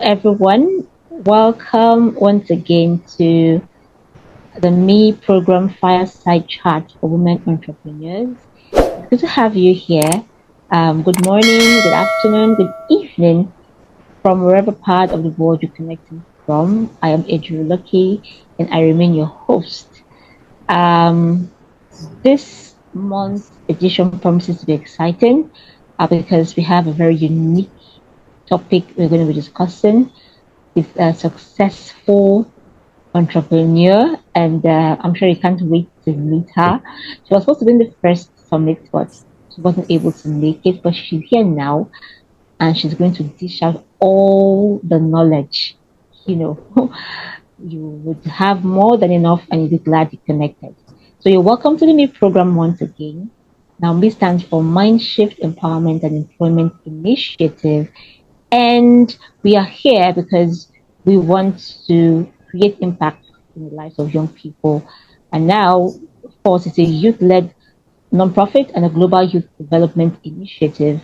everyone. Welcome once again to the Me Program Fireside Chat for Women Entrepreneurs. It's good to have you here. Good morning, good afternoon, good evening from wherever part of the world you're connecting from. I am Ejiro and I remain your host. Um, this month's edition promises to be exciting because we have a very unique topic we're going to be discussing with a successful entrepreneur, and I'm sure you can't wait to meet her. She was supposed to be in the first summit, but she wasn't able to make it. But she's here now, and she's going to dish out all the knowledge. You know, you would have more than enough, and you'll be glad you connected. So you're welcome to the new program once again. Now, ME stands for Mind Shift Empowerment and Employment Initiative, and we are here because we want to create impact in the lives of young people. And now, of course, it's a youth led nonprofit and a global youth development initiative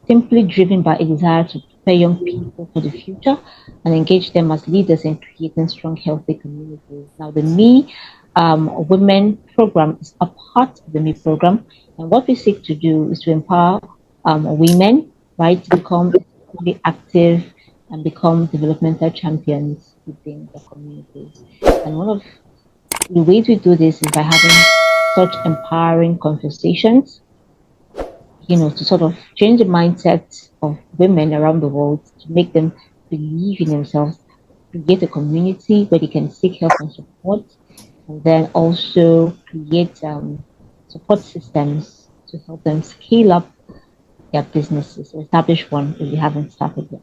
simply driven by a desire to prepare young people for the future and engage them as leaders in creating strong, healthy communities. Now, the Me Women program is a part of the Me program, and what we seek to do is to empower women, right, to become really active and become developmental champions within the communities. And one of the ways we do this is by having such empowering conversations, to sort of change the mindset of women around the world to make them believe in themselves, create a community where they can seek help and support, and then also create support systems to help them scale up their businesses or establish one if they haven't started yet.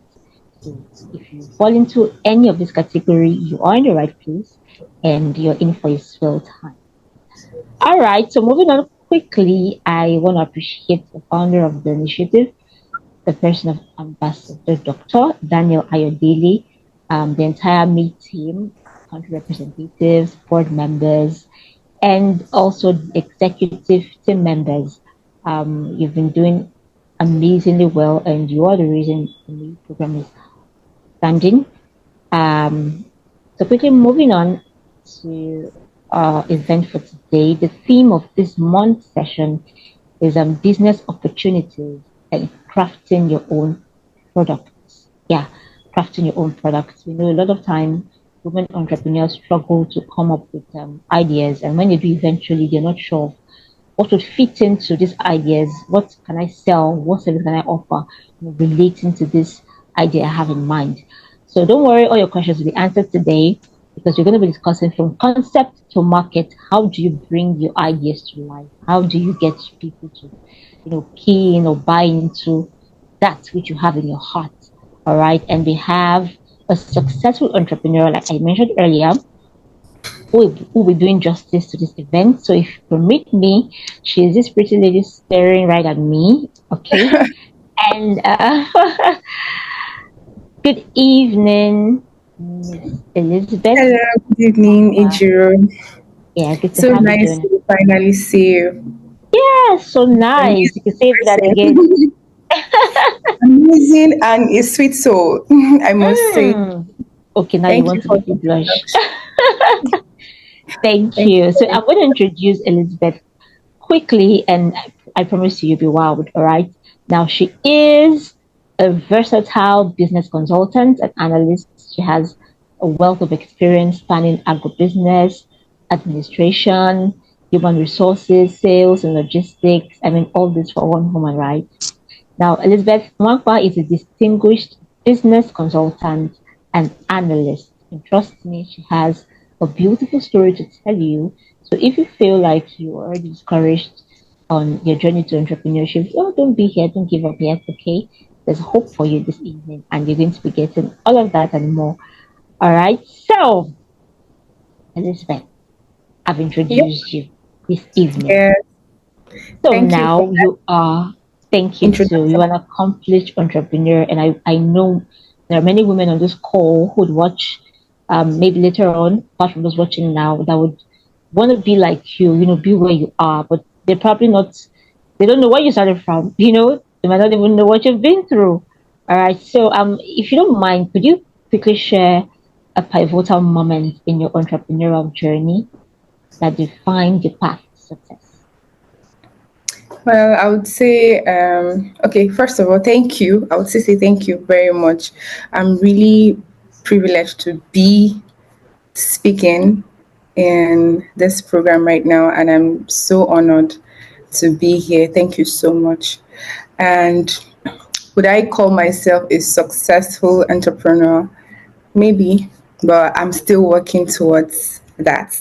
So if you fall into any of this category, you are in the right place and you're in for a swell time. All right, so moving on quickly, I want to appreciate the founder of the initiative, the person of Ambassador Dr. Daniel Ayodele, the entire ME team, country representatives, board members, and also executive team members. You've been doing amazingly well, and you are the reason the ME program is standing. So quickly moving on to our event for today. The theme of this month's session is business opportunities and crafting your own products. Yeah, crafting your own products. We know a lot of time women entrepreneurs struggle to come up with ideas, and when they do, eventually they're not sure what would fit into these ideas. What can I sell? What service can I offer? Relating to this idea I have in mind. So don't worry, all your questions will be answered today because we're going to be discussing from concept to market. How do you bring your ideas to life? How do you get people to, key in or buy into that which you have in your heart? All right. And we have a successful entrepreneur, like I mentioned earlier, who will be doing justice to this event. So if you permit me, she is this pretty lady staring right at me. Okay. And good evening, Miss Elisabeth. Hello, good evening, Ejiro. Yeah, good to So have you nice doing. to finally see you. Yeah, so nice. You can say that again. Person. Amazing and a sweet soul, I must say. Mm. Okay, now you Thank want you to for make the me blush. introduction. Thank Thank you you. for So the I'm going to introduce Elizabeth quickly, and I promise you, you'll be wowed. All right. Now, she is a versatile business consultant and analyst. She has a wealth of experience spanning agribusiness, administration, human resources, sales, and logistics. I mean, all this for one woman, right? Now, Elisabeth Nwankpa is a distinguished business consultant and analyst. And trust me, she has a beautiful story to tell you. So if you feel like you're already discouraged on your journey to entrepreneurship, oh, don't be here, don't give up yet, okay? There's hope for you this evening, and you're going to be getting all of that and more. All right. So, Elizabeth, I've Yep. introduced you this evening. Yeah. So Thank you for now that you are, thank you too. introduction. You are an accomplished entrepreneur, and I know there are many women on this call who would watch, maybe later on, apart from those watching now, that would want to be like you, be where you are, but they don't know where you started from, they might not even know what you've been through. All right. So, if you don't mind, could you quickly share a pivotal moment in your entrepreneurial journey that defined the path to success? Well, I would say, okay, first of all, thank you. I would say thank you very much. I'm really privileged to be speaking in this program right now, and I'm so honored to be here. Thank you so much. And would I call myself a successful entrepreneur? Maybe, but I'm still working towards that.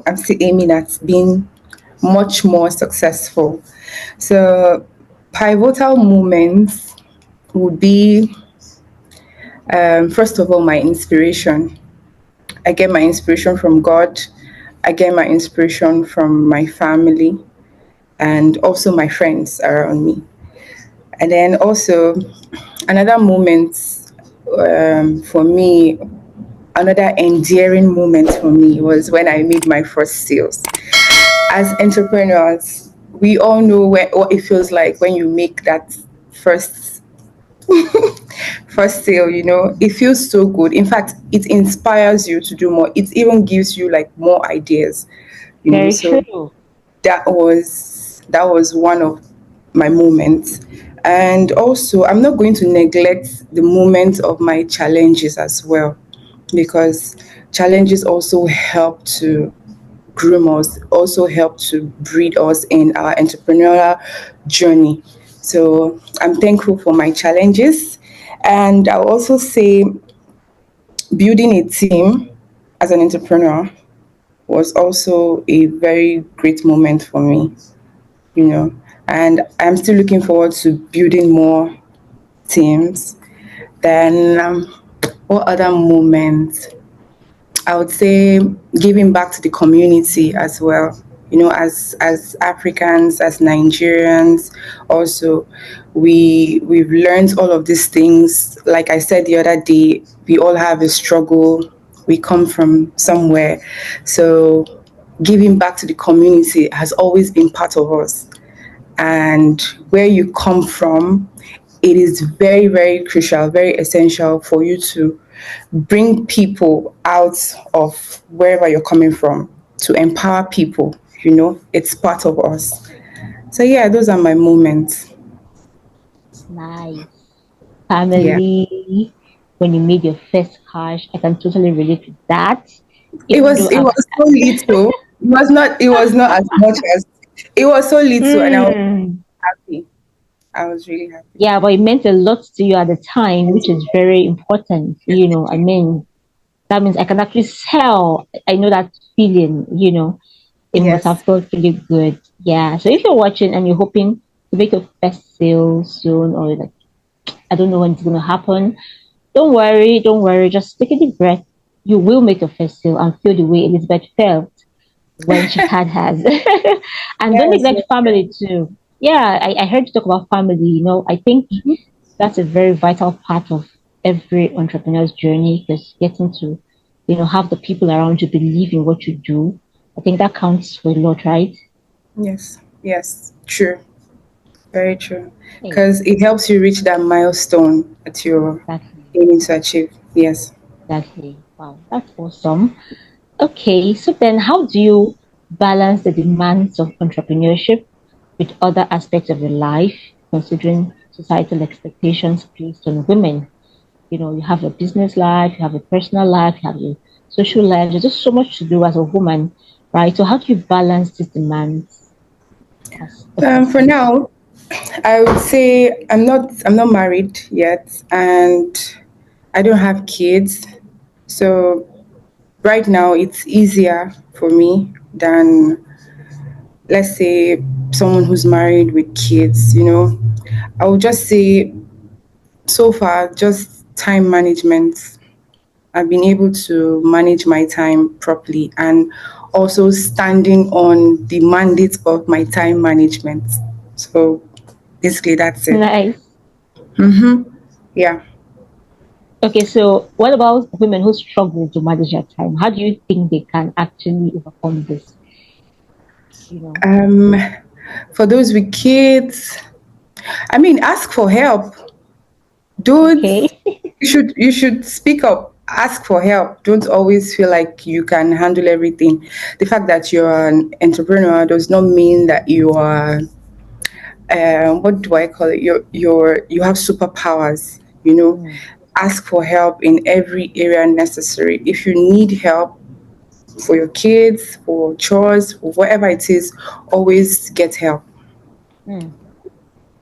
I'm still aiming at being much more successful. So, pivotal moments would be, first of all, my inspiration. I get my inspiration from God. I get my inspiration from my family and also my friends around me. And then also, another moment for me, another endearing moment for me was when I made my first sales. As entrepreneurs, we all know what it feels like when you make that first first sale. It feels so good. In fact, it inspires you to do more. It even gives you like more ideas. Very So true. that was one of my moments. And also, I'm not going to neglect the moment of my challenges as well, because challenges also help to groom us, also help to breed us in our entrepreneurial journey. So I'm thankful for my challenges. And I'll also say building a team as an entrepreneur was also a very great moment for me, you know. And I'm still looking forward to building more teams. Then, what other moments? I would say giving back to the community as well. As Africans, as Nigerians, also we've learned all of these things. Like I said the other day, we all have a struggle. We come from somewhere, so giving back to the community has always been part of us. And where you come from, it is very, very crucial, very essential for you to bring people out of wherever you're coming from to empower people. It's part of us. So, yeah, those are my moments. Nice. Yeah. Family, when you made your first cash, I can totally relate to that. It Even was though it I've was so little. It was not as much as it was so little, and I was mm, happy. I was really happy. yeah, but it meant a lot to you at the time, which is very important. Yes, it I did. mean, that means I can actually sell. I know that feeling. It must Yes. have felt really good. Yeah. So if you're watching and you're hoping to make your first sale soon, or like, I don't know when it's going to happen, don't worry. Don't worry. Just take a deep breath. You will make your first sale and feel the way Elizabeth felt when she had hers. And don't Yes, neglect yes, family too. Yeah, I heard you talk about family. I think yes. that's a very vital part of every entrepreneur's journey, because getting to, have the people around you believe in what you do. I think that counts for a lot, right? Yes, yes, true. Very true. Hey, Because it helps you reach that milestone that you're exactly. aiming to achieve. Yes. Exactly. Wow, that's awesome. Okay, so then how do you balance the demands of entrepreneurship with other aspects of your life, considering societal expectations placed on women? You have a business life, you have a personal life, you have your social life. There's just so much to do as a woman, right? So how do you balance these demands as a For person? now, I would say I'm not married yet, and I don't have kids. So right now it's easier for me than, let's say, someone who's married with kids. I would just say so far just time management. I've been able to manage my time properly, and also standing on the mandate of my time management. So basically, that's it. Nice. Yeah. Okay, so what about women who struggle to manage their time? How do you think they can actually overcome this? You know, Um, for those with kids, I mean, ask for help. Don't Okay. you should speak up, ask for help. Don't always feel like you can handle everything. The fact that you're an entrepreneur does not mean that you are what do I call it? You have superpowers. Mm, Ask for help in every area necessary. If you need help for your kids, for chores, for whatever it is, always get help. mm.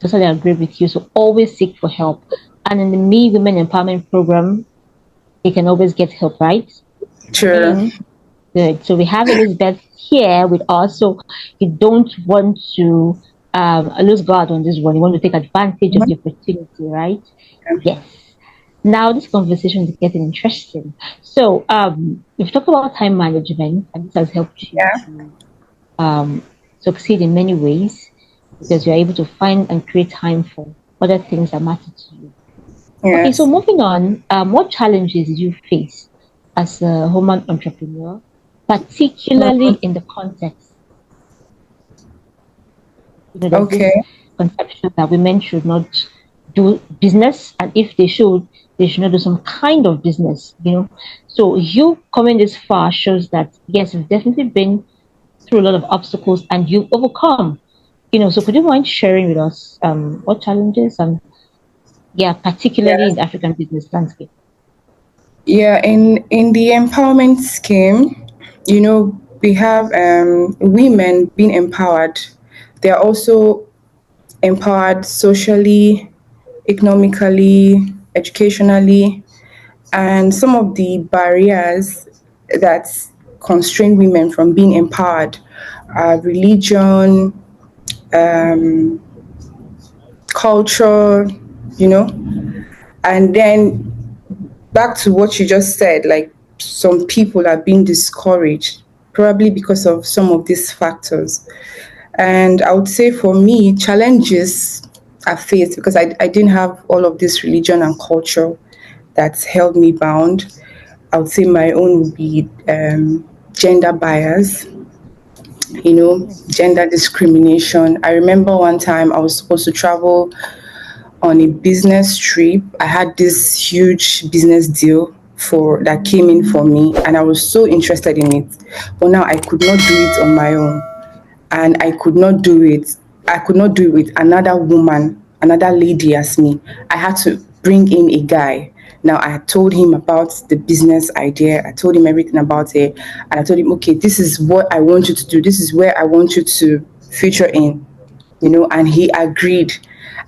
Totally agree with you. So always seek for help. And in the Me Women Empowerment Program, they can always get help, right? Sure. Okay. Good. So we have Elizabeth here with us. So you don't want to lose guard on this one. You want to take advantage of the opportunity, right? Yes. Now this conversation is getting interesting. So we've talked about time management, and this has helped you Yeah. to succeed in many ways because you're able to find and create time for other things that matter to you. Okay, so Yes. moving on, what challenges did you face as a woman entrepreneur, particularly Mm, in the context? There's okay. this conception that women should not do business, and if they should not do some kind of business. So you coming this far shows that yes, you've definitely been through a lot of obstacles and you've overcome. So could you mind sharing with us what challenges and yeah, particularly in Yes. the African business landscape? Yeah. In the empowerment scheme, we have women being empowered. They are also empowered socially, economically, educationally, and some of the barriers that constrain women from being empowered are religion, culture, you know, and then back to what you just said, like some people are being discouraged probably because of some of these factors. And I would say for me, challenges I faced because I didn't have all of this religion and culture that's held me bound. I would say my own would be gender bias, gender discrimination. I remember one time I was supposed to travel on a business trip. I had this huge business deal for that came in for me, and I was so interested in it. But now I could not do it on my own, and I could not do it. I could not do it with another woman, another lady as me. I had to bring in a guy. Now I had told him about the business idea. I told him everything about it, and I told him, okay, this is what I want you to do. This is where I want you to feature in, and he agreed.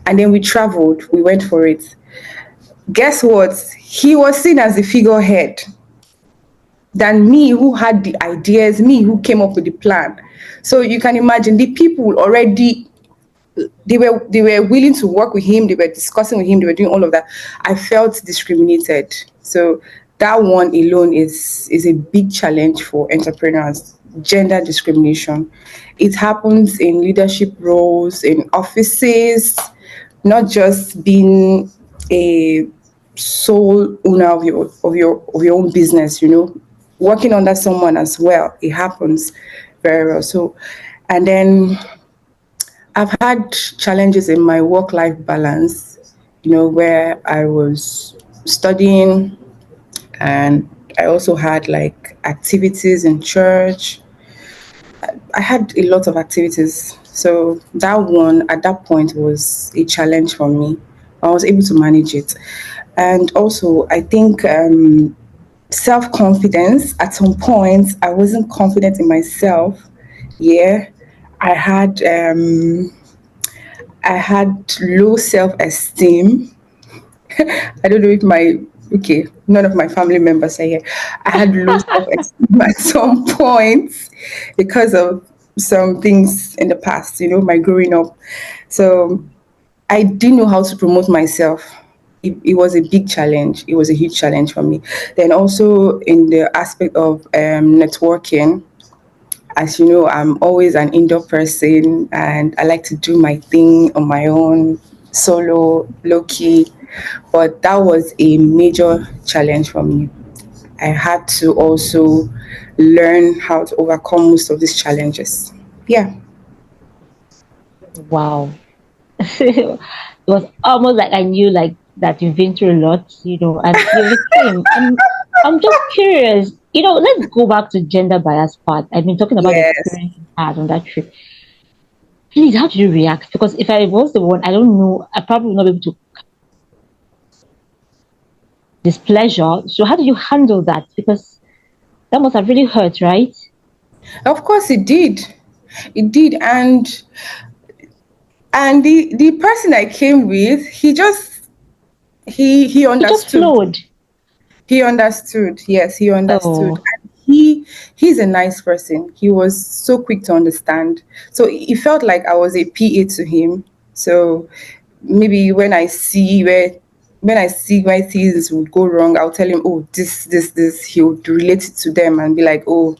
And then we traveled. We went for it. Guess what? He was seen as the figurehead than me who had the ideas, me who came up with the plan. So you can imagine the people already they were willing to work with him, they were discussing with him, they were doing all of that. I felt discriminated. So that one alone is a big challenge for entrepreneurs. Gender discrimination. It happens in leadership roles, in offices, not just being a sole owner of your own business, working under someone as well. It happens very well. So and then I've had challenges in my work life balance, where I was studying and I also had like activities in church. I had a lot of activities. So that one at that point was a challenge for me. I was able to manage it. And also, I think self confidence, at some point, I wasn't confident in myself. Yeah. I had um, I had low self esteem. I don't know if okay, none of my family members are here. I had low self esteem at some point because of some things in the past, my growing up. So I didn't know how to promote myself. It was a big challenge. It was a huge challenge for me. Then also in the aspect of networking, as you know, I'm always an indoor person and I like to do my thing on my own, solo, low key. But that was a major challenge for me. I had to also learn how to overcome most of these challenges. Yeah. Wow. It was almost like I knew like that you've been through a lot, and you overcame. I'm just curious. Let's go back to gender bias part. I've been talking about the Yes. experience you had on that trip. Please, how did you react? Because if I was the one, I don't know, I probably would not be able to displeasure. So how did you handle that? Because that must have really hurt, right? Of course it did. It did. And the person I came with, he It just understood. flowed. He understood. Yes, he understood. Oh, And he's a nice person. He was so quick to understand. So it felt like I was a PA to him. So maybe when I see why things would go wrong, I'll tell him, oh, this. He would relate it to them and be like, oh.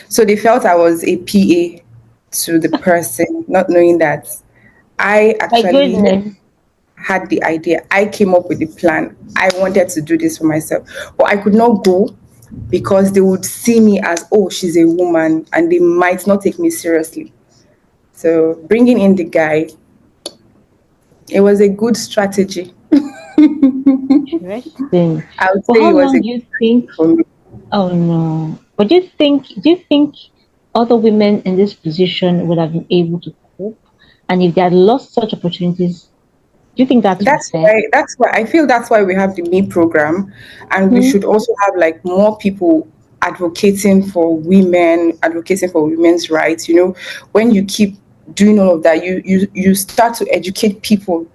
So they felt I was a PA to the person, not knowing that I my actually goodness. had the idea. I came up with the plan. I wanted to do this for myself, but I could not go because they would see me as, oh, she's a woman, and they might not take me seriously. So bringing in the guy, it was a good strategy. Interesting. I would But say how it was a long good do you strategy think? for me. Oh no. But do you think other women in this position would have been able to cope? And if they had lost such opportunities, do you think that would be fair? That's why I feel that's why we have the Me program, and we should Hmm. also have like more people advocating for women's rights. When you keep doing all of that, you start to educate people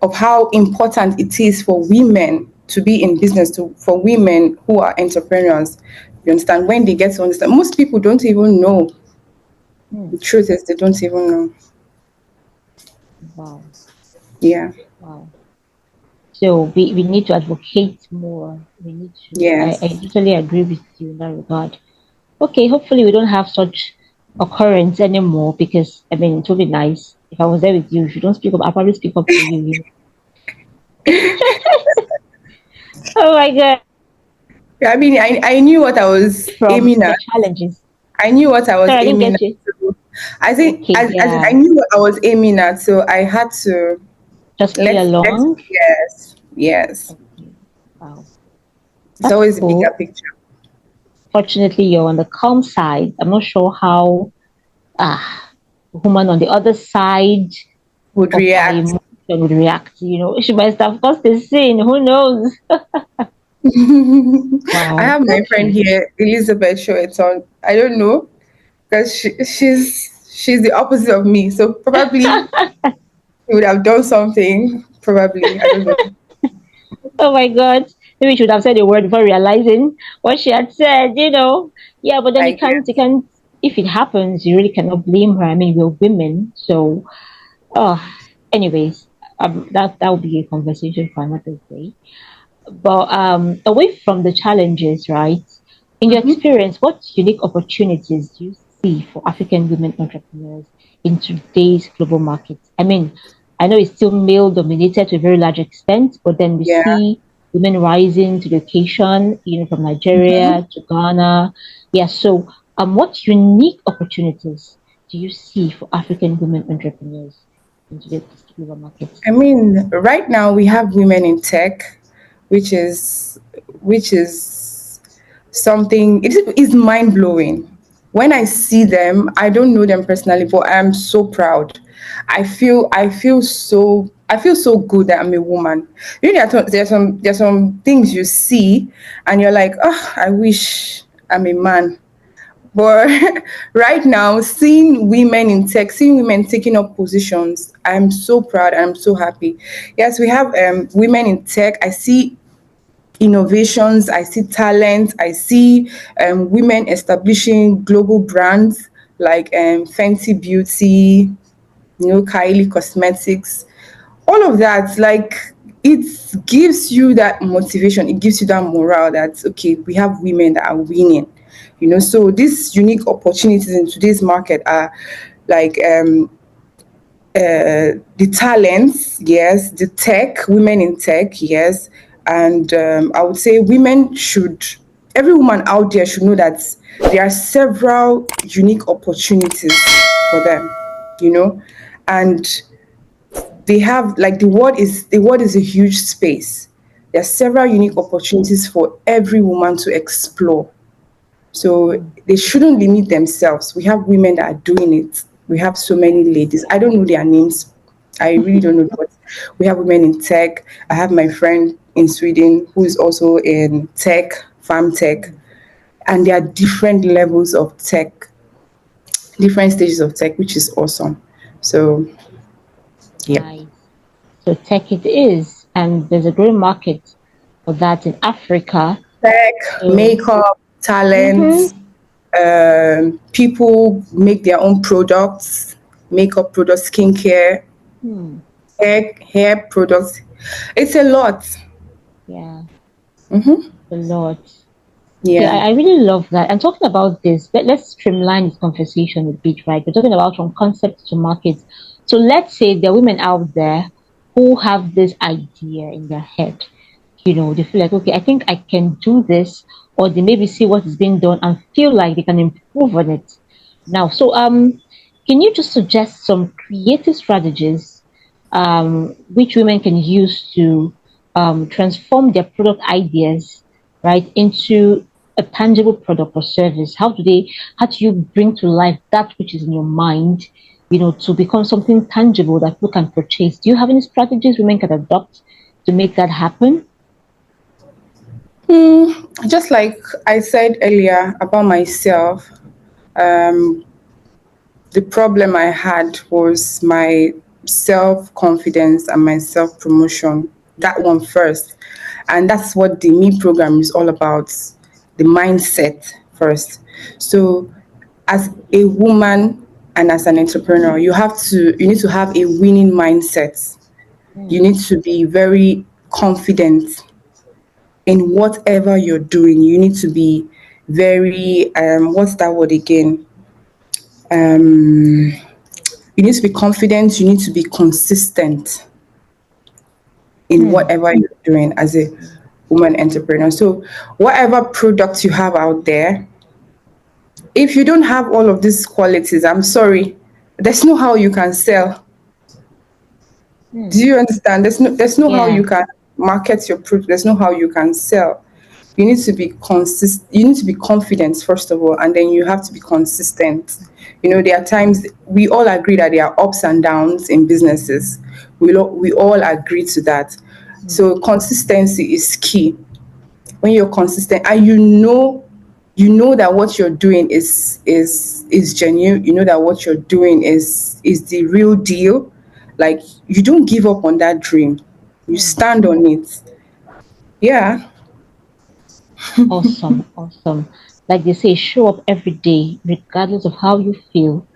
of how important it is for women to be in business, for women who are entrepreneurs. You understand? When they get to understand, most people don't even know. Hmm. The truth is they don't even know. Wow. Yeah. Wow. So we need to advocate more. We need to. I Yes. totally agree with you in that regard. Okay, hopefully we don't have such occurrence anymore because I mean it would be nice if I was there with you. If you don't speak up, I'll probably speak up for you. Oh my god. I mean, I knew what I was From aiming the at. challenges. I knew what I was Sorry, I didn't aiming get at. you. So I think Okay, as in I yeah. knew what I was aiming at, so I had to Just play let's along. yes, yes. Okay. Wow. It's That's always a bigger cool. picture. Fortunately, you're on the calm side. I'm not sure how the woman on the other side Would of our react. emotion would react. She might have caused a scene. Who knows? I Wow. have my friend Okay. here, Elizabeth Show it's on. I don't know because she's the opposite of me. So probably she would have done something. Probably I don't know. Oh my God. Maybe she should have said a word before realizing what she had said. Yeah, but then I you can't, if it happens, you really cannot blame her. I mean, we're women. So, oh, anyways, that will be a conversation for another day. But away from the challenges, right? In your guess. experience, what unique opportunities do you see for African women entrepreneurs in today's global market? I mean, I know it's still male dominated to a very large extent, but then we Yeah. see women rising to the occasion, from Mhm. Nigeria to Ghana. Yeah, so what unique opportunities do you see for African women entrepreneurs in today's global market? I mean, right now we have women in tech, which is which is something it is mind blowing. When I see them, I don't know them personally, but I'm so proud. I feel so good that I'm a woman. There's some things you see and you're like, oh, I wish I'm a man. But right now, seeing women taking up positions, I'm so proud. I'm so happy. Yes, we have women in tech. I see innovations. I see talent. I see women establishing global brands like Fenty Beauty, Kylie Cosmetics, all of that. Like it gives you that motivation. It gives you that morale that okay, we have women that are winning. So these unique opportunities in today's market are like the talents, yes, the tech, women in tech, yes, and I would say every woman out there should know that there are several unique opportunities for them, you know, and they have, like, the world is a huge space. There are several unique opportunities for every woman to explore. So mm, they shouldn't limit themselves. We have women that are doing it. We have so many ladies. I don't know their names. I really don't know, but we have women in tech. I have my friend in Sweden who is also in tech, farm tech, mm. and there are different levels of tech, different stages of tech, which is awesome. So, yeah. Nice. So tech it is, and there's a growing market for that in Africa. Tech, So, makeup, talent, mm-hmm, people make their own products, makeup products, skincare, hmm, hair products. It's a lot. yeah, Mm-hmm. a lot. Okay, Yeah. I really love that. And talking about this, let's streamline this conversation a bit, right? We're talking about from concept to market. So let's say there are women out there who have this idea in their head. They feel like, okay, I think I can do this, or they maybe see what is being done and feel like they can improve on it. Now, so can you just suggest some creative strategies which women can use to transform their product ideas, right, into a tangible product or service? How do you bring to life that which is in your mind, to become something tangible that people can purchase? Do you have any strategies women can adopt to make that happen? Just like I said earlier about myself, um, the problem I had was my self confidence and my self promotion. That one first. And that's what the Me program is all about, the mindset first. So, as a woman and as an entrepreneur, you need to have a winning mindset. You Mm, need to be very confident in whatever you're doing. You need to be very what's that word again? Um you need to be confident, you need to be consistent in mm, whatever you're doing as a mm, woman entrepreneur. So whatever product you have out there, if you don't have all of these qualities, I'm sorry, there's no how you can sell. Do mm. you understand? There's no how Yeah. you can market your product. There's no how you can sell. You need to be you need to be confident first of all, and then you have to be consistent. There are times we all agree that there are ups and downs in businesses. We all agree to that. Mm, So consistency is key. When you're consistent and you know that what you're doing is genuine, you know that what you're doing is the real deal, like, you don't give up on that dream, you mm. stand on it. Yeah. Awesome. Awesome. Like they say, show up every day, regardless of how you feel.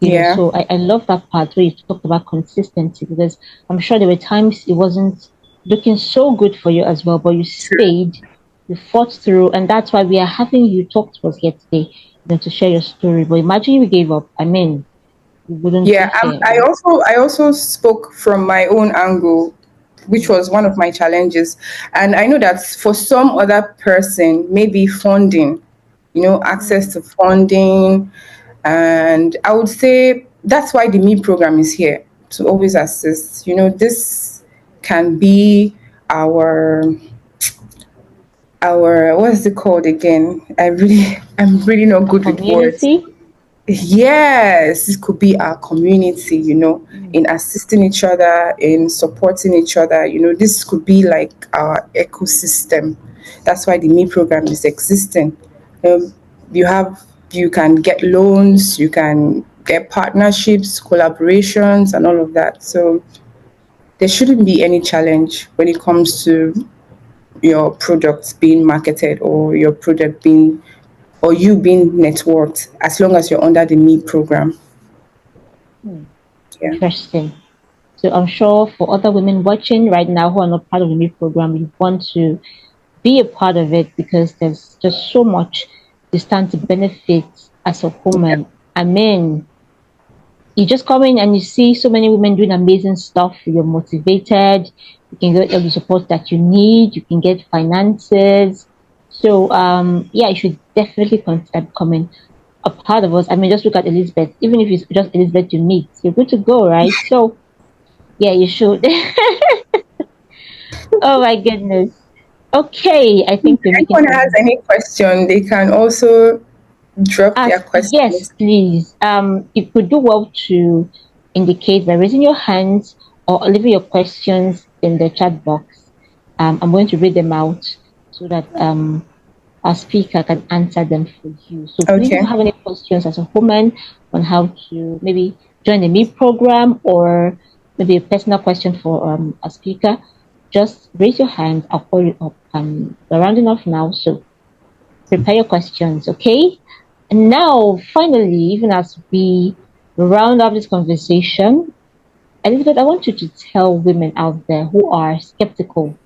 Yeah. So I love that part where you talked about consistency, because I'm sure there were times it wasn't looking so good for you as well, but you stayed, you fought through, and that's why we are having you talk to us here today, to share your story. But imagine you gave up. I mean, you wouldn't be Yeah, here, I also spoke from my own angle, which Mm, was one of my challenges. And I know that for some other person, maybe funding, access mm, to funding. And I would say that's why the Me program is here, to always assist. This can be our what is it called again? I'm really not a good with words. community. Yes, this could be our community, in Mm, assisting each other, in supporting each other. This could be like our ecosystem. That's why the Me program is existing. Um, you have you can get loans, you can get partnerships, collaborations, and all of that. So there shouldn't be any challenge when it comes to your product being marketed, or your product being, or you being networked, as long as you're under the Me program. mm. Yeah. Interesting. So I'm sure for other women watching right now who are not part of the ME program, you want to be a part of it, because there's just so much to stand to benefit as a Yeah. woman. I mean, you just come in and you see so many women doing amazing stuff. You're motivated. You can get all the support that you need. You can get finances. So yeah, you should definitely consider becoming a part of us. I mean, just look at Elizabeth. Even if it's just Elizabeth you meet, you're good to go, right? So Yeah, you should. Oh my goodness. Okay, I think we're making Anyone has some. any question, they can also drop their Ask, yes, questions. please. You could do well to indicate by raising your hands or leaving your questions in the chat box. I'm going to read them out so that our speaker can answer them for you. So please, if you Okay. have any questions as a woman on how to maybe join the Me program or maybe a personal question for a speaker, just raise your hand. I'll call you up. We're rounding off now, so prepare your questions, okay? And now, finally, even as we round up this conversation, Elizabeth, I want you to tell women out there who are skeptical.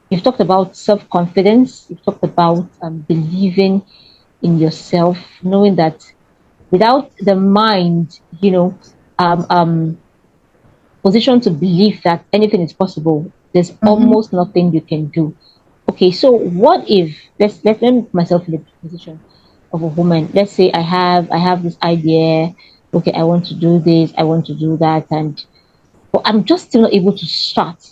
You've talked about self confidence, you've talked about believing in yourself, knowing that without the mind, um, um, position to believe that anything is possible, there's Mm-hmm. almost nothing you can do. Okay, so what if let me put myself in the position of a woman. Let's say I have this idea. Okay, I want to do this, I want to do that, and but I'm just still not able to start.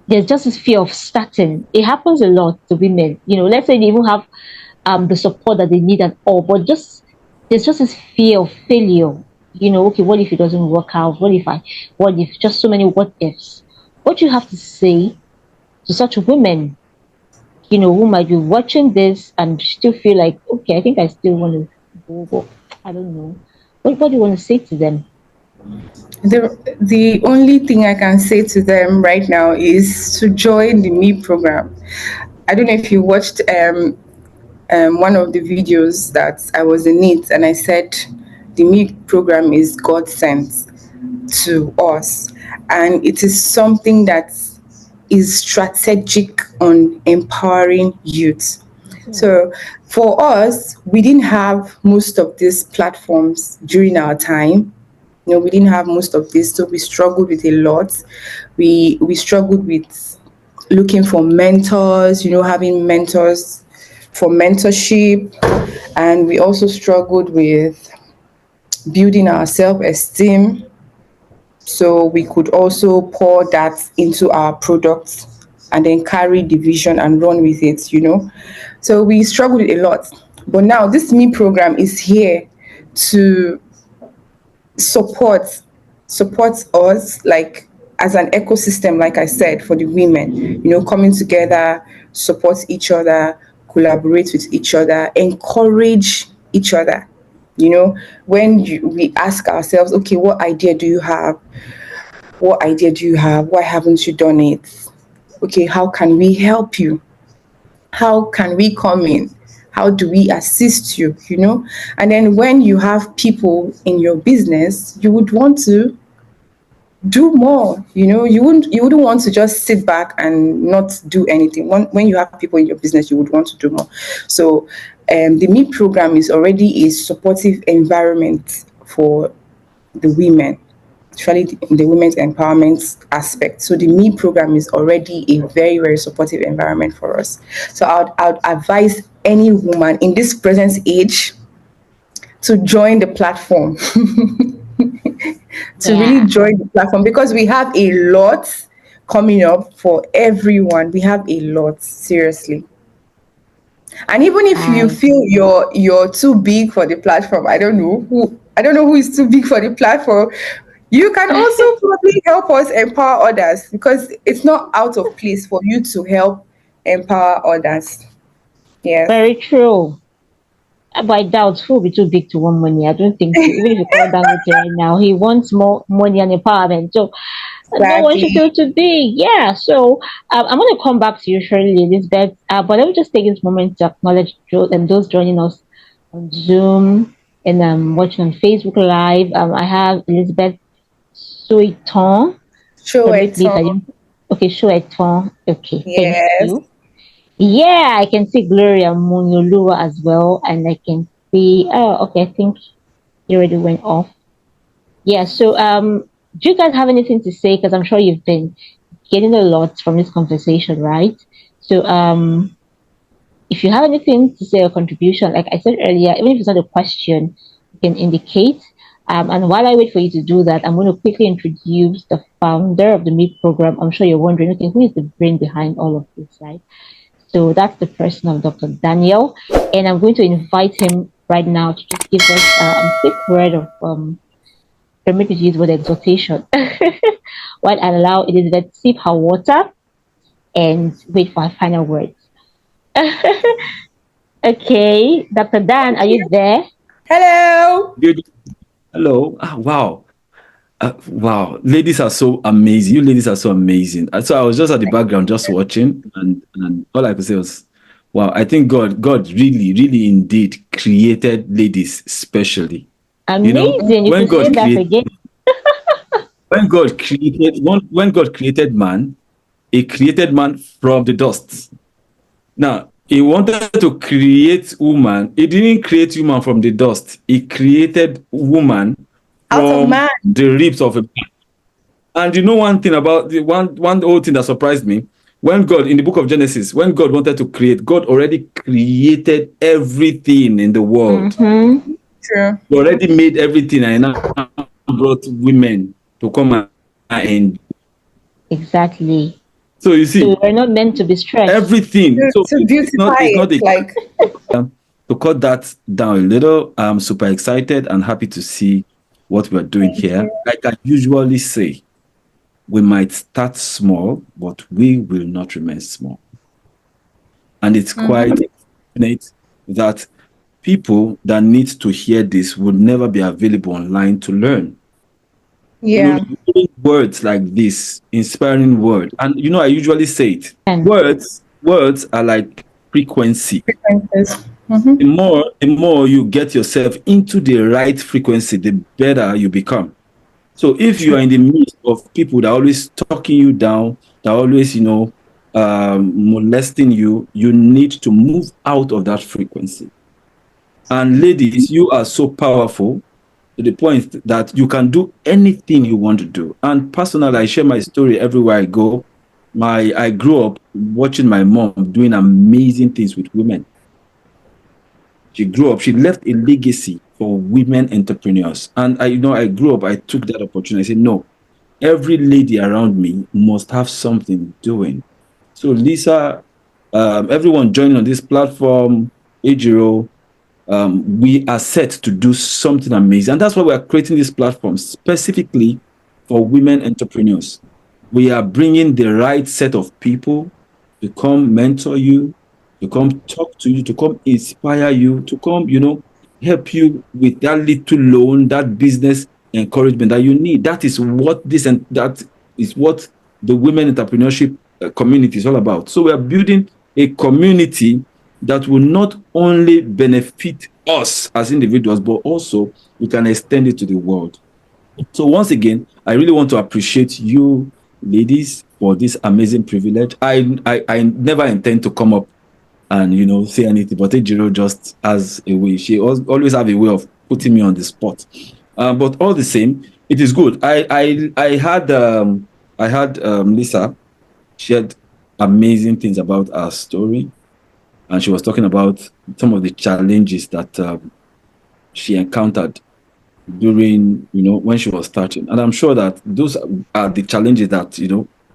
There's just this fear of starting. It happens a lot to women. Let's say they even have the support that they need and all, but just there's just this fear of failure. Okay, what if it doesn't work out? What if just so many what ifs? What do you have to say to such women, who might be watching this and still feel like, okay, I think I still want to go, but I don't know. What do you want to say to them? The only thing I can say to them right now is to join the Me program. I don't know if you watched one of the videos that I was in it, and I said the Me program is God sent to us, and it is something that is strategic on empowering youth. Mhm. So for us, we didn't have most of these platforms during our time. We didn't have most of this, so we struggled with a lot. We struggled with looking for mentors, having mentors for mentorship, and we also struggled with building our self-esteem so we could also pour that into our products and then carry the vision and run with it. So we struggled a lot. But now this Me program is here to support support us, like as an ecosystem, like I said, for the women, coming together, support each other, collaborate with each other, encourage each other. When we ask ourselves, okay, what idea do you have, why haven't you done it? Okay, how can we help you? How can we come in? How do we assist you? And then when you have people in your business, you would want to do more. You wouldn't want to just sit back and not do anything. When you have people in your business, you would want to do more. So the Me program is already a supportive environment for the women, especially the women's empowerment aspect. So the Me program is already a very, very supportive environment for us. So I would advise any woman in this present age to join the platform, to really Yeah, join the platform, because we have a lot coming up for everyone. We have a lot, seriously. And even if you I feel you're too big for the platform, I don't know who is too big for the platform. You can also probably help us empower others, because it's not out of place for you to help empower others. Yes. very true. But I doubt who will be too big to want money. I don't think so. Even if you call Dangote right now, he wants more money and empowerment. So no one should Exactly. feel too big. Yeah. So I'm going to come back to you shortly, Elizabeth. But let me just take this moment to acknowledge those joining us on Zoom and watching on Facebook Live. I have Elizabeth Suiton. Show Sorry, it please. I on. didn't. Okay, Suiton. Okay, thank Yes. you. Yeah, I can see Gloria Munyolua as well, and I can see. Oh, okay. I think he already went off. Yeah. So, do you guys have anything to say? Because I'm sure you've been getting a lot from this conversation, right? So, if you have anything to say or contribution, like I said earlier, even if it's not a question, you can indicate. And while I wait for you to do that, I'm going to quickly introduce the founder of the MEEI program. I'm sure you're wondering, okay, who is the brain behind all of this, right? So that's the person of Dr. Daniel. And I'm going to invite him right now to just give us a quick word of, permit me to use the word exhortation. While I allow Elizabeth to sip her water and wait for her final words. Okay, Dr. Dan, are you there? Hello. Good. Hello. Wow. Wow. Ladies are so amazing. You ladies are so amazing. So I was just at the background, just watching, and all I could say was, wow, I think God really, really indeed created ladies specially. Amazing. You When could say God that created again. when God created man, he created man from the dust. Now, he wanted to create woman. He didn't create woman from the dust. He created woman Out of from man. the ribs of a man. And you know one thing about the one old thing that surprised me? When God, in the book of Genesis, when God wanted to create, God already created everything in the world. Mm-hmm. True. He already made everything and now brought women to come and Exactly. so you So see we're not meant to be stressed. everything. So To beautify it's not it, a like to cut that down a little. I'm super excited and happy to see what we're doing thank here. you. Like I usually say, we might start small, but we will not remain small. And it's quite fortunate that people that need to hear this would never be available online to learn. Yeah. Words like this, inspiring word. And I usually say it. And Words are like frequency. Frequencies. The more you get yourself into the right frequency, the better you become. So if you True. are in the midst of people that are always talking you down, that are always, molesting you, you need to move out of that frequency. And ladies, you are so powerful to the point that you can do anything you want to do. And personally, I share my story everywhere I go. I grew up watching my mom doing amazing things with women. She grew up, she left a legacy for women entrepreneurs. And I grew up, I took that opportunity. I said, no, every lady around me must have something doing. So Lisa, everyone joining on this platform, Ejiro, we are set to do something amazing. And that's why we are creating this platform specifically for women entrepreneurs. We are bringing the right set of people to come mentor you, to come talk to you, to come inspire you, to come, help you with that little loan, that business encouragement that you need. That is what this and that is what the women entrepreneurship community is all about. So we are building a community that will not only benefit us as individuals, but also we can extend it to the world. So once again, I really want to appreciate you, ladies, for this amazing privilege. I never intend to come up and say anything, but Ejiro just has a way. She always have a way of putting me on the spot. But all the same, it is good. I had Lisa shared amazing things about our story, and she was talking about some of the challenges that she encountered during when she was starting, and I'm sure that those are the challenges that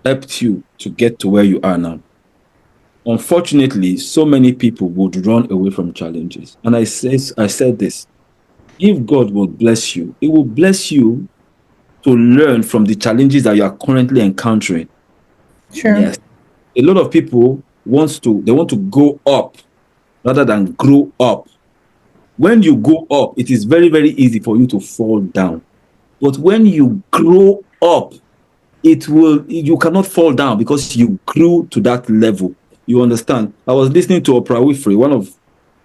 helped you to get to where you are now. Unfortunately, so many people would run away from challenges, and I said this: if God will bless you, He will bless you to learn from the challenges that you are currently encountering. True. Yes, a lot of people want to go up rather than grow up. When you go up, it is very, very easy for you to fall down. But when you grow up, you cannot fall down because you grew to that level. You understand? I was listening to Oprah Winfrey, one of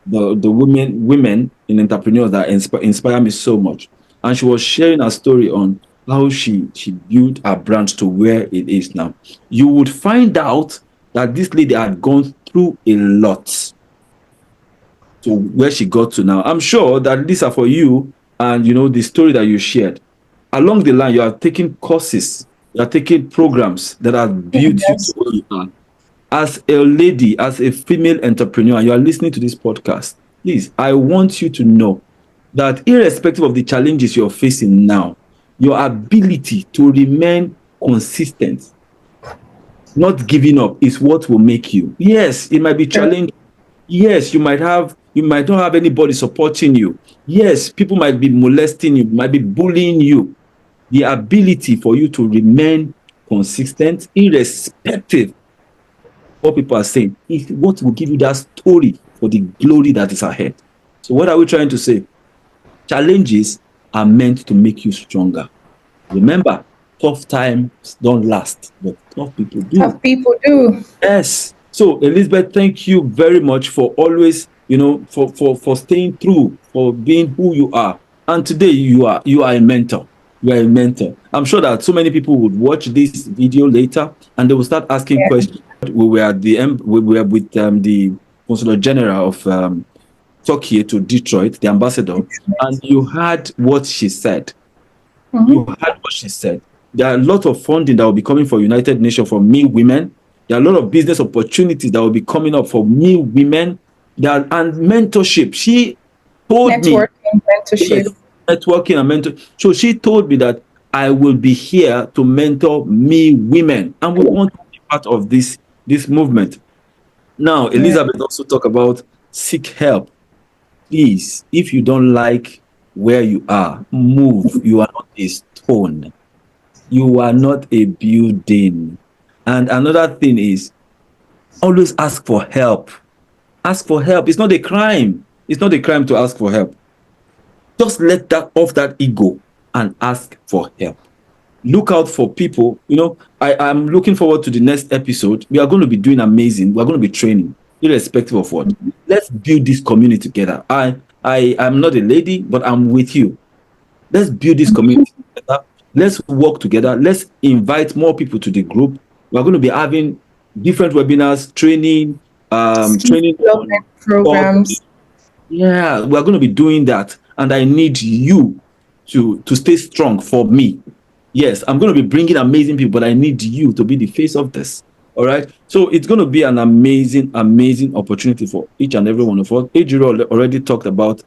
the women in entrepreneurs that inspire me so much. And she was sharing a story on how she built her brand to where it is now. You would find out that this lady had gone through a lot to where she got to now. I'm sure that Lisa, for you, and the story that you shared, along the line, you are taking courses, you are taking programs that have built you to Yes. where you are. As a lady, as a female entrepreneur, you are listening to this podcast, please, I want you to know that irrespective of the challenges you're facing now, your ability to remain consistent, not giving up, is what will make you. Yes, it might be True. challenging. Yes, you might not have anybody supporting you. Yes, people might be molesting you, might be bullying you. The ability for you to remain consistent, irrespective of what people are saying, is what will give you that story for the glory that is ahead. So, what are we trying to say? Challenges are meant to make you stronger. Remember, tough times don't last, but tough people do. Tough people do. Yes. So, Elizabeth, thank you very much for always, for staying true, for being who you are. And today you are a mentor. You are a mentor. I'm sure that so many people would watch this video later and they will start asking Yeah. questions. We were at we were with the Consular General of Turkey to Detroit, the ambassador, and you heard what she said. You Mm-hmm. heard what she said. There are a lot of funding that will be coming for United Nations for MEEI Women. There are a lot of business opportunities that will be coming up for MEEI Women. And mentorship. She told me, Networking, yes, mentorship. networking and mentor. So she told me that I will be here to mentor MEEI Women, and we want to be part of this movement. Now, Yeah. Elizabeth also talk about seek help. Please, if you don't like where you are, move. You are not a stone. You are not a building. And another thing is always ask for help. Ask for help. It's not a crime. It's not a crime to ask for help. Just let that off that ego and ask for help. Look out for people. I'm looking forward to the next episode. We are going to be doing amazing. We're going to be training, irrespective of what. Let's build this community together. I am not a lady, but I'm with you. Let's build this community together. Let's work together. Let's invite more people to the group. We're going to be having different webinars, Skill training development on. programs. Yeah, we're going to be doing that. And I need you to stay strong for me. Yes, I'm going to be bringing amazing people, but I need you to be the face of this. All right. So it's going to be an amazing, amazing opportunity for each and every one of us. Ejiro already talked about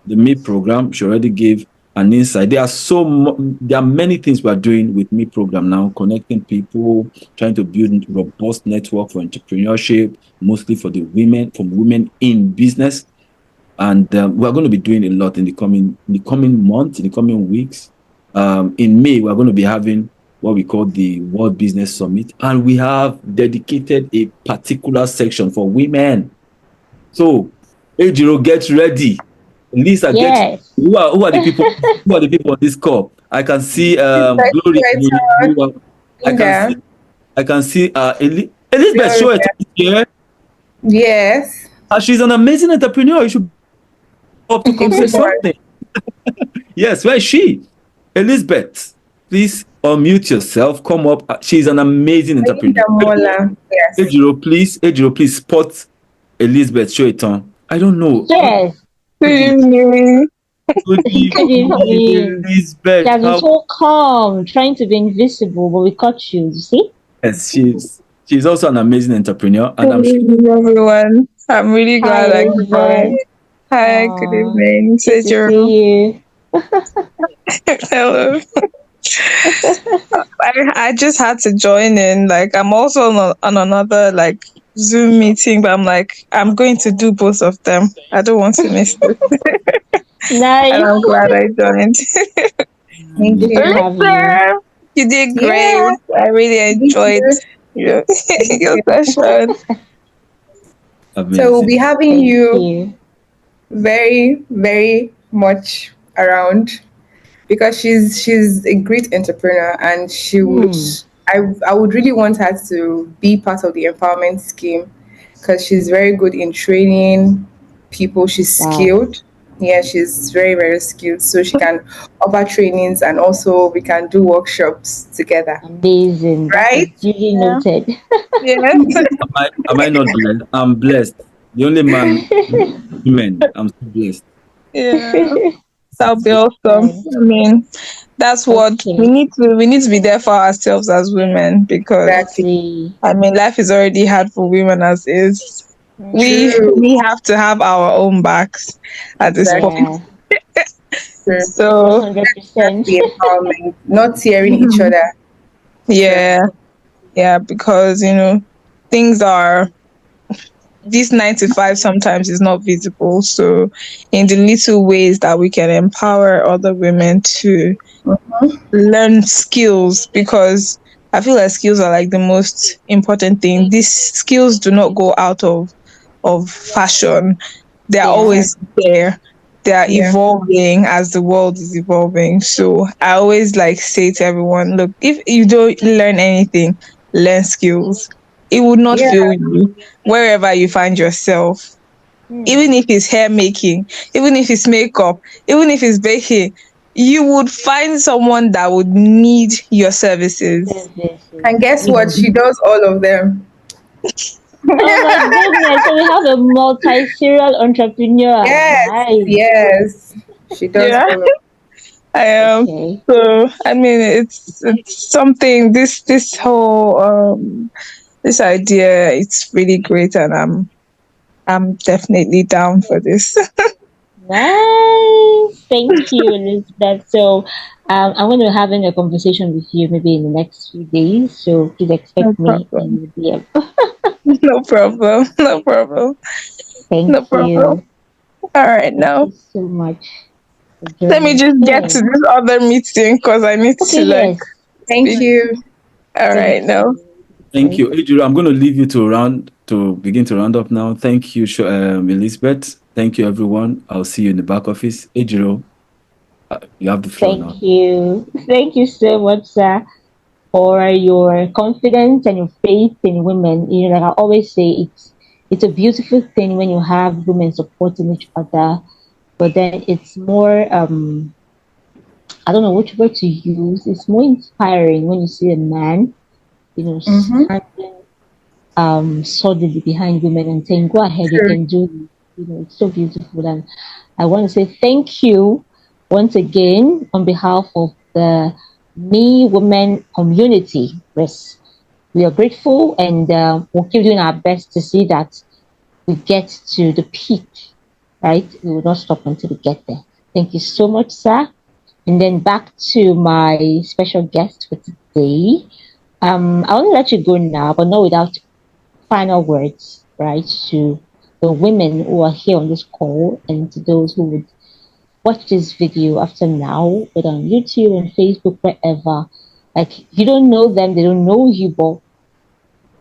the MEEI program. She already gave an insight. There are many things we are doing with MEEI program now, connecting people, trying to build a robust network for entrepreneurship, mostly for women in business. And we're going to be doing a lot in the coming months, in the coming weeks. In May, we're going to be having what we call the World Business Summit, and we have dedicated a particular section for women. So, Ejiro, get ready. Lisa, Yes. who are the people? Who are the people on this call? I can see Research Glory. writer, I can see Linda, Elizabeth Gloria. Shoet here. Yes. She's an amazing entrepreneur. You should up to come say Good one. something. Yes, where is she? Elizabeth, please unmute yourself. Come up. She's an amazing entrepreneur. Linda Mola. Yes. Ejiro, please spot Elizabeth. Show it on. I don't know. Yes. Good evening. Good Good evening. She Elizabeth. has been so calm, trying to be invisible, but we caught you. You see? Yes, she's also an amazing entrepreneur, and I'm Good sure. evening, everyone. I'm really Hi, glad I could Elizabeth. join. Hi, good evening. Good to Ejiro. see you. Hello. I just had to join in. Like, I'm also on another Zoom meeting, but I'm going to do both of them. I don't want to miss it. And Nice. I'm glad I joined. Thank Good to you. have you. You did great. Yeah. I really enjoyed your session. So we'll be having Thank you you. very, very much around because she's a great entrepreneur and she would I would really want her to be part of the empowerment scheme because she's very good in training people. She's Wow. skilled. Yeah, she's very, very skilled. So she can offer trainings and also we can do workshops together. Amazing. Right? That is duly Yeah. noted. Yeah. Am I not blessed? I'm blessed. The only man, women. I'm so blessed. Yeah. That'll be awesome. Nice. I mean, that's what Okay. we need to be there for ourselves as women because Exactly. I mean life is already hard for women as is. We True. have to have our own backs at this point. Yeah. True. One So hundred That's percent. the empowerment, not tearing each other. True. yeah, yeah, because things are this 9 to 5 sometimes is not visible. So in the little ways that we can empower other women to learn skills, because I feel like skills are like the most important thing. These skills do not go out of fashion. They are Yeah. always there. They are Yeah. evolving as the world is evolving. So I always like say to everyone, look, if you don't learn anything, learn skills. It would not Yeah. fail you wherever you find yourself. Hmm. Even if it's hair making, even if it's makeup, even if it's baking, you would find someone that would need your services. Services. And guess what? Easy. She does all of them. Oh my goodness. So we have a multi-serial entrepreneur. Yes, Nice. yes. She does Yeah, all of. I am. Okay. So I mean, it's something. This whole this idea, it's really great, and I'm definitely down for this. Nice. Thank you, Elizabeth. So I'm going to be having a conversation with you maybe in the next few days. So please No expect me problem. in the DM. No problem. No problem. No Thank problem. you. All right, Thank now you so much for let me joining. just get to So, this other meeting because I need okay, to like yes. Thank speak. you. All right, Thank now. you. Thank you, Ejiro. I'm going to leave you to begin to round up now. Thank you, Elizabeth. Thank you, everyone. I'll see you in the back office. Ejiro, you have the floor now. Thank you. Thank you so much, sir, for your confidence and your faith in women. Like I always say, it's a beautiful thing when you have women supporting each other, but then it's more I don't know which word to use. It's more inspiring when you see a man, Mm-hmm. standing solidly behind women and saying, "Go ahead, you True. can do this." It's so beautiful, and I want to say thank you once again on behalf of the Me Women community. Yes, we are grateful, and we'll keep doing our best to see that we get to the peak. Right, we will not stop until we get there. Thank you so much, sir. And then back to my special guest for today. I want to let you go now, but not without final words, right, to the women who are here on this call and to those who would watch this video after now, whether on YouTube and Facebook, wherever. Like you don't know them, they don't know you, but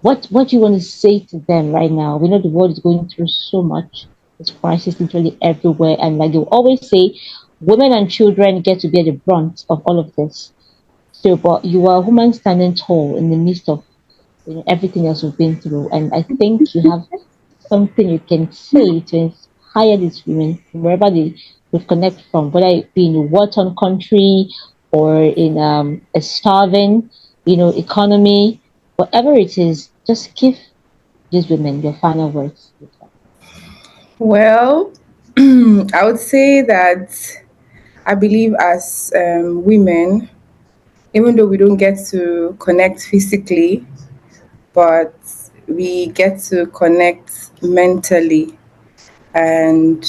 what do you want to say to them right now? We know the world is going through so much. There's crisis literally everywhere, and like you always say, women and children get to bear the brunt of all of this. So, but you are a woman standing tall in the midst of everything else we've been through, and I think you have something you can say to inspire these women from wherever they would connect from, whether it be in a war-torn country or in a starving, economy, whatever it is. Just give these women your final words. Well, I would say that I believe as women, even though we don't get to connect physically, but we get to connect mentally. And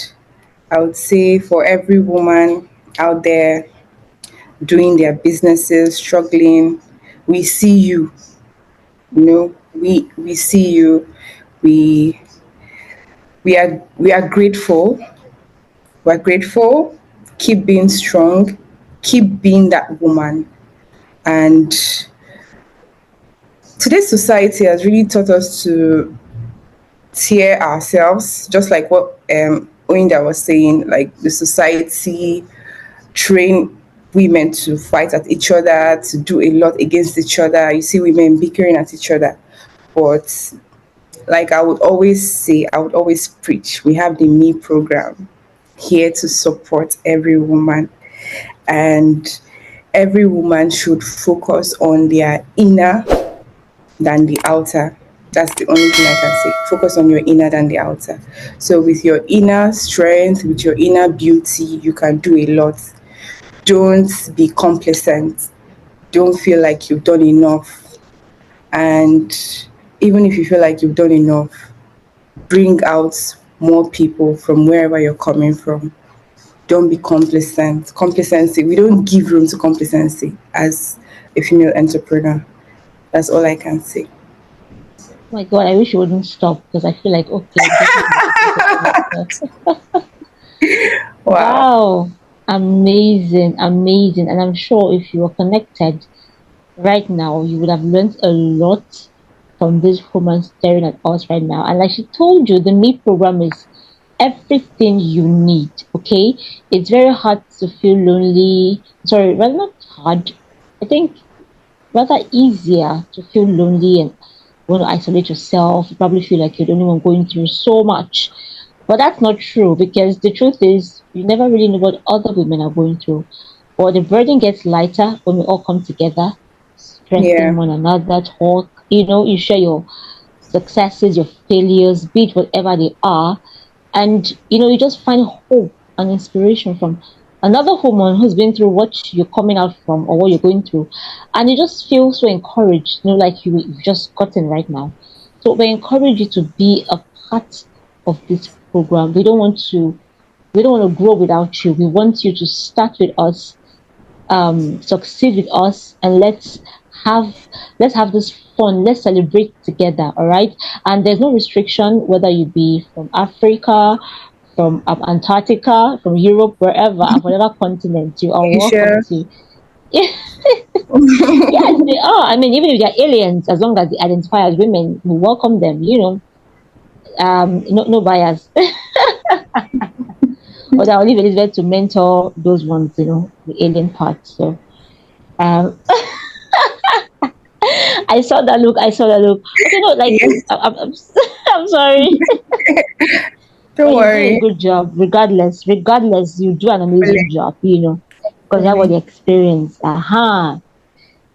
I would say for every woman out there doing their businesses, struggling, we see you. We see you. We we are grateful. We're grateful. Keep being strong. Keep being that woman. And today's society has really taught us to tear ourselves, just like what Oinda was saying, like the society train women to fight at each other, to do a lot against each other. You see women bickering at each other. But like I would always say, I would always preach, we have the Me program here to support every woman. And every woman should focus on their inner than the outer. That's the only thing I can say. Focus on your inner than the outer. So, with your inner strength, with your inner beauty, you can do a lot. Don't be complacent. Don't feel like you've done enough. And even if you feel like you've done enough, bring out more people from wherever you're coming from. don't be complacent. Complacency. We don't give room to complacency as a female entrepreneur. That's all I can say. Oh my God, I wish you wouldn't stop because I feel like, okay, I'm getting agitated for myself. Wow. Wow, amazing, amazing. And I'm sure if you were connected right now, you would have learned a lot from this woman staring at us right now. And like she told you, the Me program is everything you need. Okay, it's very hard to feel lonely. Sorry, rather not hard. I think rather easier to feel lonely and want to isolate yourself. You probably feel like you're the only one going through so much. But that's not true because the truth is, you never really know what other women are going through. But the burden gets lighter when we all come together, strengthen Yeah. one another, talk. You share your successes, your failures, be it whatever they are, and you just find hope and inspiration from another woman who's been through what you're coming out from or what you're going through, and you just feel so encouraged, like you've just gotten right now. So we encourage you to be a part of this program. We don't want to grow without you. We want you to start with us, succeed with us, and have let's have this fun. Let's celebrate together. All right. And there's no restriction whether you be from Africa, from Antarctica, from Europe, wherever, whatever continent, you are Are you welcome sure? to. Yes, they are. I mean, even if they're aliens, as long as they identify as women, we welcome them. No bias. But I'll leave Elizabeth to mentor those ones, the alien part. So um I saw that look. I saw that look. Okay, no, like Yes. I'm sorry, Don't but you do a worry. good job. Regardless, you do an amazing Really. job. Because you have all Really. the experience.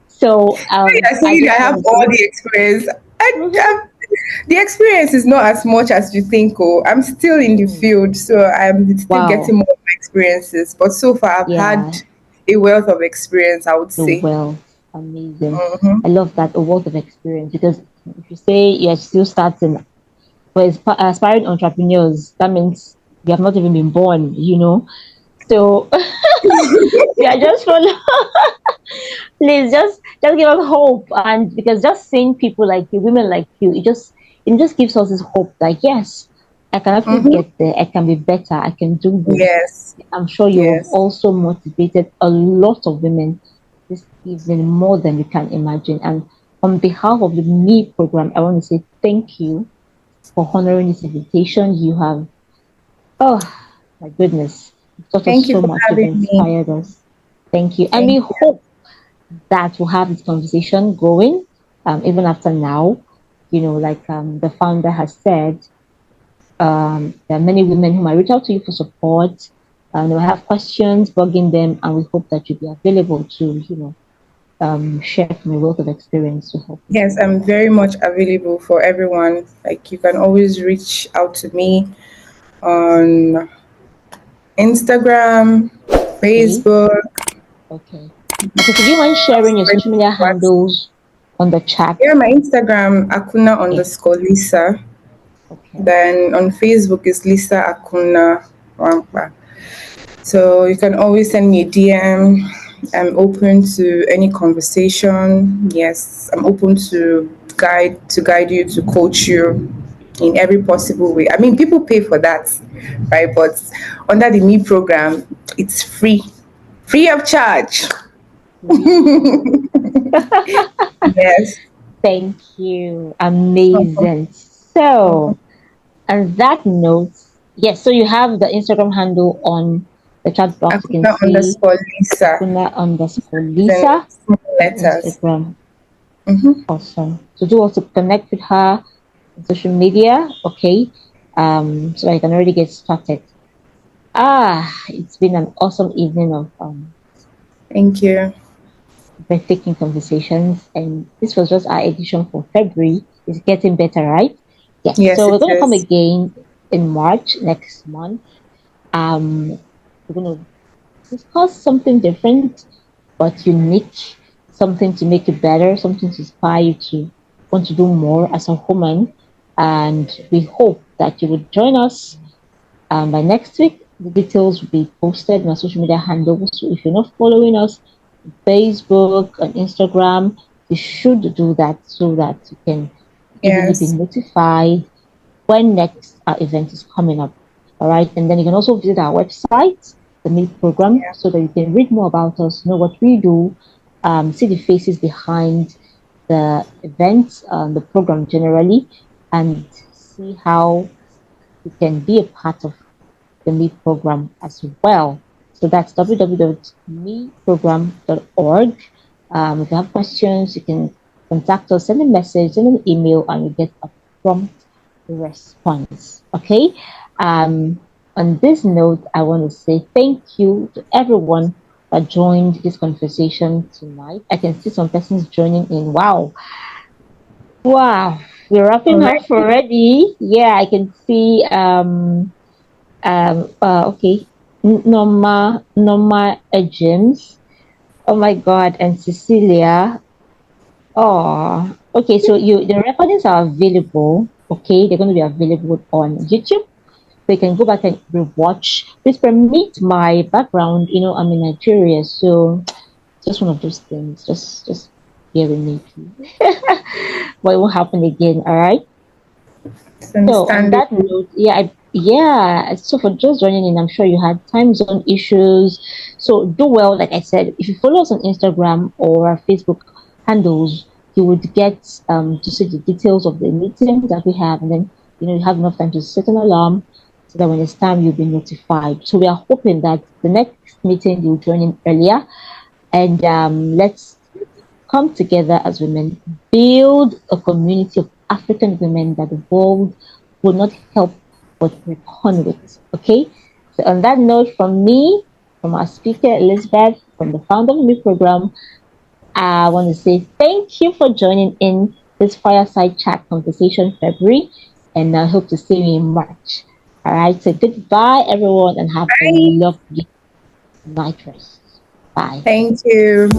So I I saying I just have want to all say, the experience. mhm. The experience is not as much as you think. Oh, I'm still in the Hmm, field, so I'm still getting wow, more of my experiences. But so far, I've had yeah, a wealth of experience, I would the say. wealth, amazing. Hmm. I love that, a wealth of experience, because if you say you're still starting, for aspiring entrepreneurs, that means you have not even been born. So we are just follow. Please just give us hope, and because just seeing people like you, women like you, it just gives us this hope that yes, I can actually Hmm. get there. I can be better. I can do this. Yes. I'm sure you have Yes. also motivated a lot of women this evening, more than you can imagine. And on behalf of the Me program, I want to say thank you for honoring this invitation. You have, oh my goodness, you've taught us Thank you so for much. You've having me. inspired us. Thank you. And we Thank you. hope that we'll have this conversation going, even after now. Like the founder has said, there are many women who might reach out to you for support. They'll have questions bugging them, and we hope that you'll be available to, share from your wealth of experience to help Yes, people. I'm very much available for everyone. Like, you can always reach out to me on Instagram, Okay. Facebook, Okay. Okay. So do you mind sharing your social media WhatsApp. handles on the chat? Yeah, my Instagram, Akuna Okay. underscore Lisa. Okay. Then on Facebook is Lisa Akuna Wampa. So you can always send me a DM. I'm open to any conversation. Yes, I'm open to guide you, to coach you in every possible way. I mean, people pay for that, right? But under the Me program, it's free of charge. Free of charge. Yes. Thank you. Mhm. Amazing. So, on that note, yes, so you have the Instagram handle on the chat box. You can Akuna see underscore Lisa. Akuna underscore It's in Lisa small on letters. Instagram. Hmm. Awesome. So do also connect with her on social media. Okay. So I can already get started. It's been an awesome evening of Thank you. breathtaking conversations. And this was just our edition for February. It's getting better, right? Yes. Yes, So we're it going to come is. again in March next month. Um, we're going to discuss something different but unique, something to make it better, something to inspire you to want to do more as a woman. And we hope that you would join us by next week. The details will be posted on our social media handles. So if you're not following us on Facebook and Instagram, you should do that so that you can easily be Yes. notified when next our event is coming up. All right. And then you can also visit our website, the Meet program, Yeah. so that you can read more about us, know what we do, see the faces behind the events, the program generally, and see how you can be a part of the MEEI program as well. So that's www.meeprogram.org. If you have questions, you can contact us, send a message, send an email, and you get a prompt response. Okay. Um, on this note, I want to say thank you to everyone that joined this conversation tonight. I can see some persons joining in. Wow. Wow. We're wrapping All up right. already. Yeah, I can see okay, Norma James. Oh my God, and Cecilia. Oh, okay. So the recordings are available. Okay, they're going to be available on YouTube. So you can go back and rewatch. Please permit my background. I'm in Nigeria, so just one of those things. Just bear with me, please. But it won't happen again. All right. It's So on that understandable. note, yeah. So for just joining in, I'm sure you had time zone issues. So do well, like I said, if you follow us on Instagram or our Facebook handles, you would get to see the details of the meeting that we have, and then you have enough time to set an alarm so that when it's time you'll be notified. So we are hoping that the next meeting you'll join in earlier, and let's come together as women, build a community of African women that the world will not help but reckon with. Okay? So, on that note, from me, from our speaker, Elizabeth, from the founder of the MEEI program, I want to say thank you for joining in this fireside chat conversation February, and I hope to see you in March. All right, so goodbye, everyone, and have a Bye. lovely night rest. Bye. Thank you.